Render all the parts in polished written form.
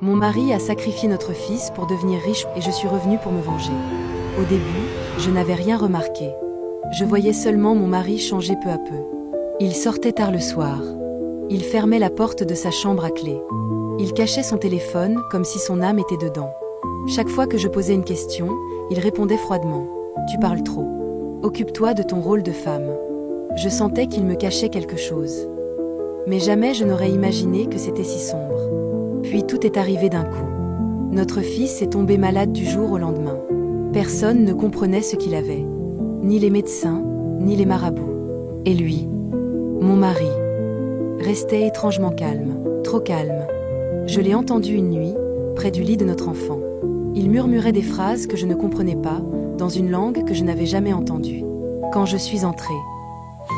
Mon mari a sacrifié notre fils pour devenir riche et je suis revenue pour me venger. Au début, je n'avais rien remarqué. Je voyais seulement mon mari changer peu à peu. Il sortait tard le soir. Il fermait la porte de sa chambre à clé. Il cachait son téléphone comme si son âme était dedans. Chaque fois que je posais une question, il répondait froidement. « Tu parles trop. Occupe-toi de ton rôle de femme. » Je sentais qu'il me cachait quelque chose. Mais jamais je n'aurais imaginé que c'était si sombre. Puis tout est arrivé d'un coup. Notre fils est tombé malade du jour au lendemain. Personne ne comprenait ce qu'il avait. Ni les médecins, ni les marabouts. Et lui, mon mari, restait étrangement calme, trop calme. Je l'ai entendu une nuit, près du lit de notre enfant. Il murmurait des phrases que je ne comprenais pas, dans une langue que je n'avais jamais entendue. Quand je suis entrée,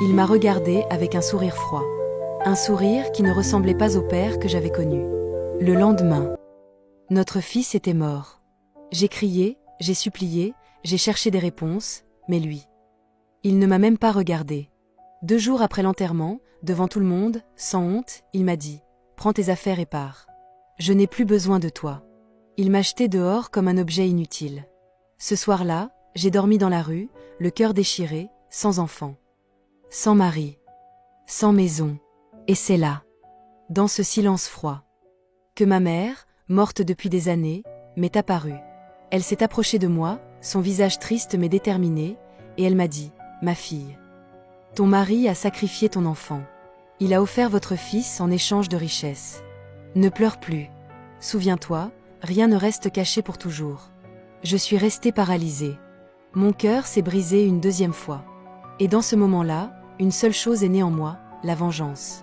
il m'a regardée avec un sourire froid. Un sourire qui ne ressemblait pas au père que j'avais connu. Le lendemain, notre fils était mort. J'ai crié, j'ai supplié, j'ai cherché des réponses, mais lui, il ne m'a même pas regardé. 2 jours après l'enterrement, devant tout le monde, sans honte, il m'a dit « Prends tes affaires et pars. Je n'ai plus besoin de toi. » Il m'a jeté dehors comme un objet inutile. Ce soir-là, j'ai dormi dans la rue, le cœur déchiré, sans enfant, sans mari, sans maison. Et c'est là, dans ce silence froid, que ma mère, morte depuis des années, m'est apparue. Elle s'est approchée de moi, son visage triste mais déterminé, et elle m'a dit « Ma fille, ton mari a sacrifié ton enfant. Il a offert votre fils en échange de richesses. Ne pleure plus. Souviens-toi, rien ne reste caché pour toujours. » Je suis restée paralysée. Mon cœur s'est brisé une 2e fois. Et dans ce moment-là, une seule chose est née en moi, la vengeance.